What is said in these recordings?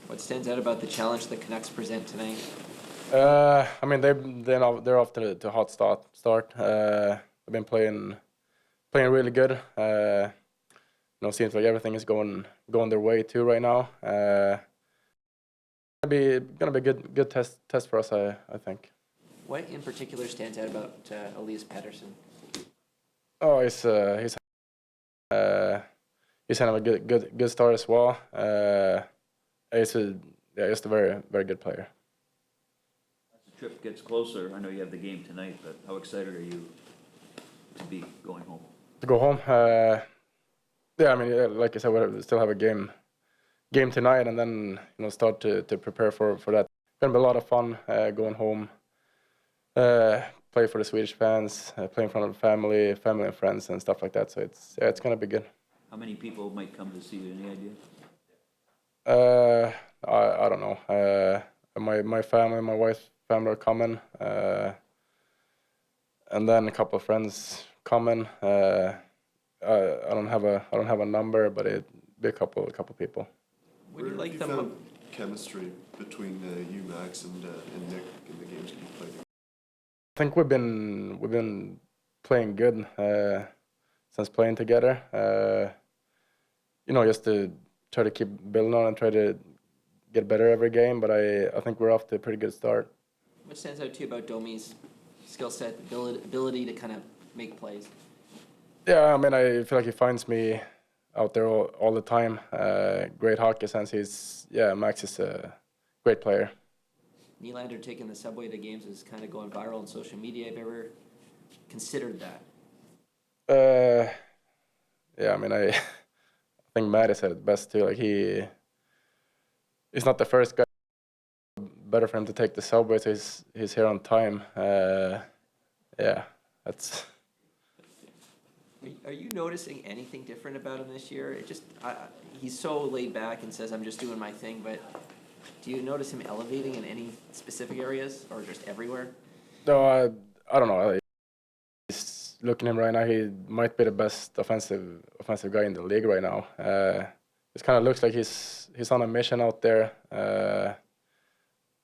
what stands out about the challenge the Canucks present tonight? I mean they're off to a hot start. They've been playing really good. Seems like everything is going their way too right now. Gonna be a good test for us, I think. What in particular stands out about Elias Pettersson? Oh, he's kind of a good start as well. Just a very good player. As the trip gets closer, I know you have the game tonight, but how excited are you to be going home? To go home, yeah. I mean, yeah, like I said, we still have a game tonight, and then start to prepare for that. It's gonna be a lot of fun going home. Play for the Swedish fans, play in front of family and friends and stuff like that. So it's gonna be good. How many people might come to see you? Any idea? I don't know. My family, my wife's family are coming, and then a couple of friends coming. I don't have a number, but it'd be a couple people. Would you Where like have you them? found chemistry between you, Max, and Nick in the games that you played? I think we've been playing good since playing together. Just to try to keep building on and try to get better every game. But I think we're off to a pretty good start. What stands out to you about Domi's skill set, ability to kind of make plays? Yeah, I mean, I feel like he finds me out there all the time. Great hockey sense. Max is a great player. Nylander taking the subway to games is kind of going viral on social media. Have you ever considered that? Yeah, I mean, I think Matt said it best too. Like he's not the first guy. Better for him to take the subway, so he's here on time. Yeah, that's. Are you noticing anything different about him this year? He's so laid back and says, "I'm just doing my thing," but do you notice him elevating in any specific areas or just everywhere? No, I don't know. He's looking at him right now. He might be the best offensive guy in the league right now. It kind of looks like he's on a mission out there.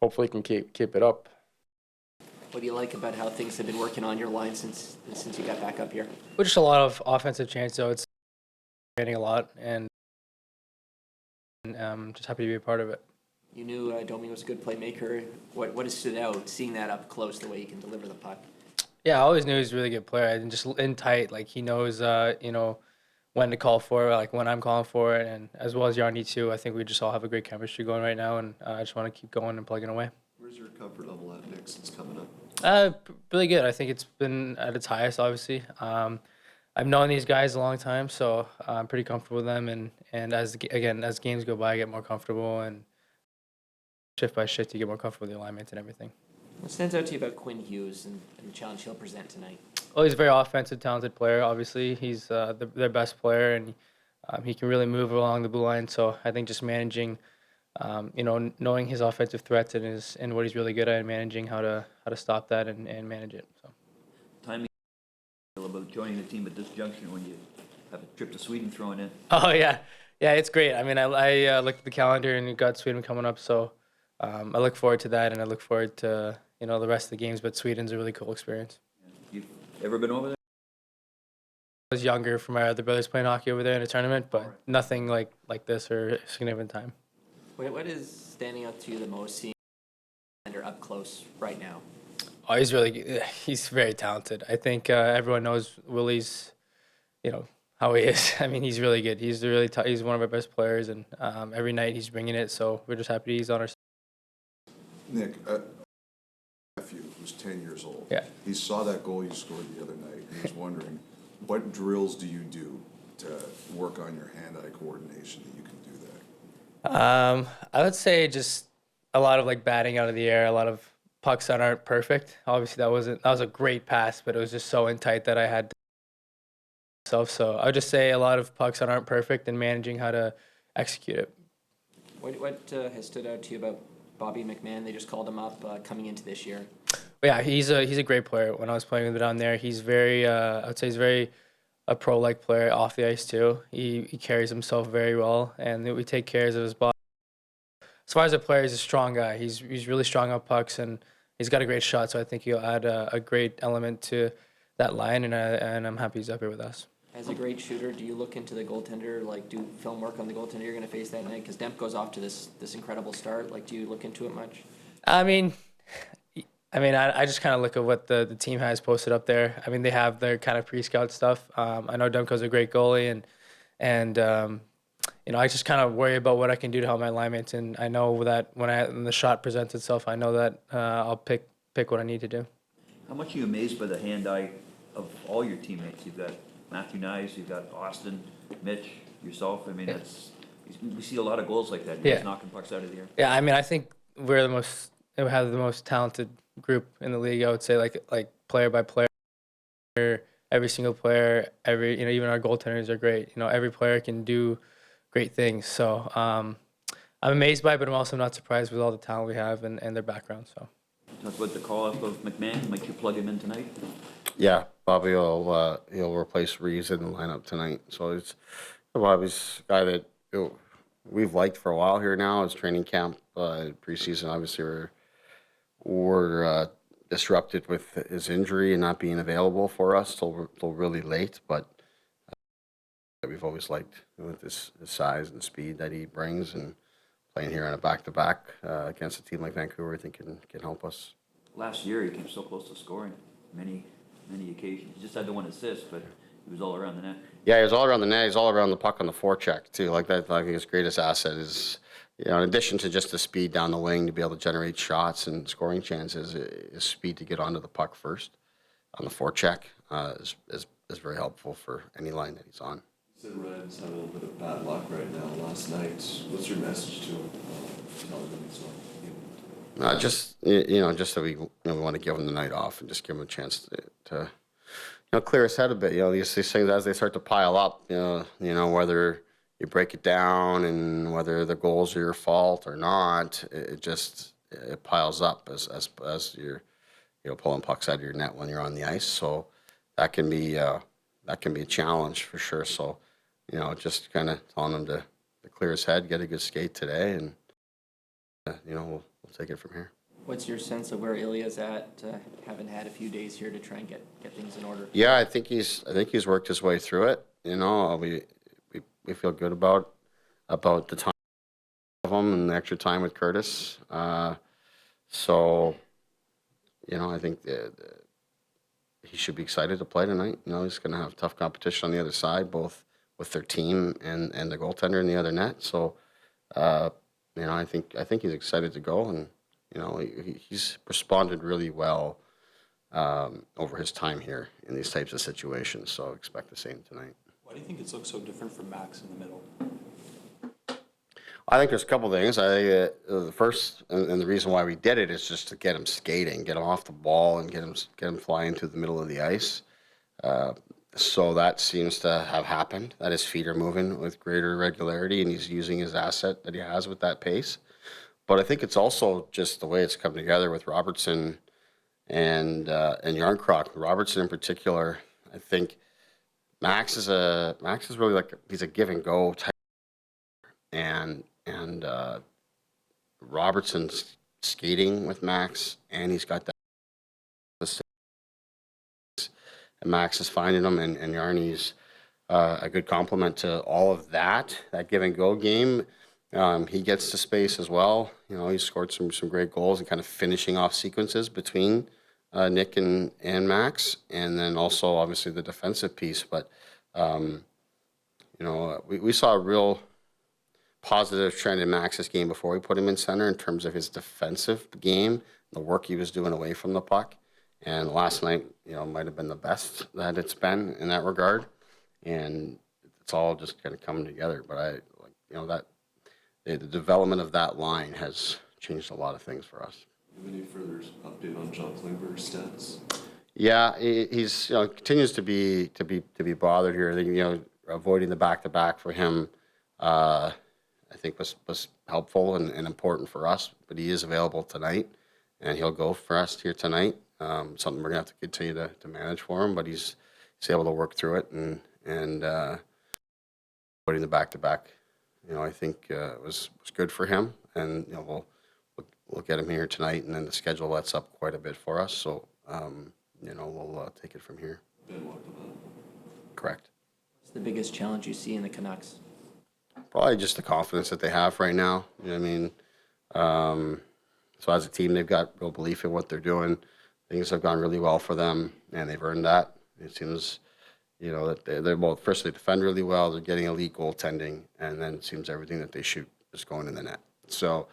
Hopefully, he can keep it up. What do you like about how things have been working on your line since you got back up here? Well, just a lot of offensive change, so it's getting a lot, and just happy to be a part of it. You knew Domi was a good playmaker. What has stood out, seeing that up close, the way he can deliver the puck? Yeah, I always knew he was a really good player, and just in tight, like he knows, when to call for it, like when I'm calling for it, and as well as Yarny too. I think we just all have a great chemistry going right now, and I just want to keep going and plugging away. Where's your comfort level at, Nick, since coming up? Really good. I think it's been at its highest, obviously. I've known these guys a long time, so I'm pretty comfortable with them, and as games go by, I get more comfortable, and shift by shift, you get more comfortable with the alignment and everything. What stands out to you about Quinn Hughes and the challenge he'll present tonight? Well, he's a very offensive, talented player. Obviously, he's their best player, and he can really move along the blue line. So I think just managing, knowing his offensive threats and what he's really good at, and managing how to stop that and manage it. So. Timing about joining the team at this junction when you have a trip to Sweden thrown in. Oh yeah, it's great. I mean, I looked at the calendar and we've got Sweden coming up, so I look forward to that, and I look forward to the rest of the games. But Sweden's a really cool experience. You've ever been over there? I was younger for my other brothers playing hockey over there in a tournament, but nothing like this or a significant time. What is standing out to you the most, seeing Nylander up close right now? Oh, he's very talented. I think everyone knows Willie's, how he is. I mean, he's really good. He's he's one of our best players, and every night he's bringing it. So we're just happy he's on our side. Nick, nephew who's 10 years old. Yeah. He saw that goal you scored the other night, and he's wondering, what drills do you do to work on your hand-eye coordination that you can do that? I would say just a lot of like batting out of the air, a lot of pucks that aren't perfect. Obviously, that was a great pass, but it was just so in tight that I had to myself. So I would just say a lot of pucks that aren't perfect and managing how to execute it. What has stood out to you about Bobby McMahon? They just called him up coming into this year. Yeah, he's a great player. When I was playing with him down there, he's very I would say he's very a pro-like player off the ice too. He carries himself very well, and we take care of his body. as far as a player, he's a strong guy. He's really strong on pucks, and he's got a great shot. So I think he'll add a great element to that line, and I'm happy he's up here with us. As a great shooter, do you look into the goaltender, like do film work on the goaltender you're going to face that night? Because Demko's off to this incredible start. Like, do you look into it much? I mean, I just kind of look at what the team has posted up there. I mean, they have their kind of pre-scout stuff. I know Demko's a great goalie, and I just kind of worry about what I can do to help my line mates. And I know that when the shot presents itself, I know that I'll pick what I need to do. How much are you amazed by the hand-eye of all your teammates? You've got Matthew Nyes, you've got Austin, Mitch, yourself. I mean, we see a lot of goals like that. You're just knocking pucks out of the air. Yeah, I mean, I think we have the most talented group in the league. I would say, like player by player, every single player, even our goaltenders are great. Every player can do great things. So I'm amazed by it, but I'm also not surprised with all the talent we have and their background. So. Talk about the call-up of McMahon. Might you plug him in tonight? Yeah, Bobby will he'll replace Reeves in the lineup tonight. So Bobby's a guy that we've liked for a while here now. His training camp, preseason, obviously we're disrupted with his injury and not being available for us till really late. But we've always liked with his size and speed that he brings, and playing here on a back-to-back against a team like Vancouver, I think can help us. Last year, he came so close to scoring many occasions. He just had the one assist, but he was all around the net. Yeah, he was all around the net. He's all around the puck on the forecheck too. Like that, I think his greatest asset is, in addition to just the speed down the wing to be able to generate shots and scoring chances, his speed to get onto the puck first on the forecheck is very helpful for any line that he's on. Said Ryan's having a little bit of bad luck right now. Last night, what's your message to him? Tell him he's not. Just that we want to give him the night off and just give him a chance to clear his head a bit. These things as they start to pile up. Whether you break it down and whether the goals are your fault or not, it piles up as you're pulling pucks out of your net when you're on the ice. So that can be a challenge for sure. So just kind of telling him to clear his head, get a good skate today, and we'll take it from here. What's your sense of where Ilya's at, having had a few days here to try and get things in order? Yeah, I think he's worked his way through it. We feel good about the time of him and the extra time with Curtis. So I think he should be excited to play tonight. He's going to have tough competition on the other side, both with their team and the goaltender in the other net. So I think he's excited to go, and he's responded really well over his time here in these types of situations. So expect the same tonight. Why do you think it looks so different from Max in the middle? I think there's a couple things. I think the first and the reason why we did it is just to get him skating, get him off the ball, and get him flying through the middle of the ice. So that seems to have happened. That his feet are moving with greater regularity, and he's using his asset that he has with that pace. But I think it's also just the way it's come together with Robertson and Järnkrok. Robertson in particular, I think Max is really like he's a give and go type, and Robertson's skating with Max, and he's got that. And Max is finding him, and Yarny's a good complement to all of that give and go game. He gets to space as well. He scored some great goals and kind of finishing off sequences between Nick and Max, and then also obviously the defensive piece. But we saw a real positive trend in Max's game before we put him in center in terms of his defensive game, the work he was doing away from the puck. And last night, might have been the best that it's been in that regard. And it's all just kind of coming together. But that the development of that line has changed a lot of things for us. Do you have any further update on John Klingberg's stats? Yeah, he's continues to be bothered here. I think avoiding the back-to-back for him, I think was helpful and important for us. But he is available tonight, and he'll go for us here tonight. Something we're gonna have to continue to manage for him, but he's able to work through it and avoiding the back-to-back. I think was good for him, and we'll get him here tonight, and then the schedule lets up quite a bit for us. So we'll take it from here. Correct. What's the biggest challenge you see in the Canucks? Probably just the confidence that they have right now. You know what I mean? So as a team, they've got real belief in what they're doing. Things have gone really well for them, and they've earned that. It seems, that they're both, first, they defend really well, they're getting elite goaltending, and then it seems everything that they shoot is going in the net. So,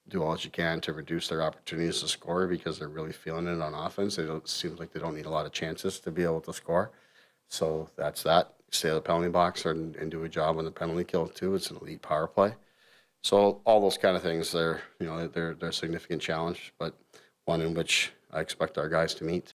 do all that you can to reduce their opportunities to score because they're really feeling it on offense. It seems like they don't need a lot of chances to be able to score. So that's that. Stay out of the penalty box and do a job on the penalty kill too. It's an elite power play. So all those kind of things, they're a significant challenge, but one in which I expect our guys to meet.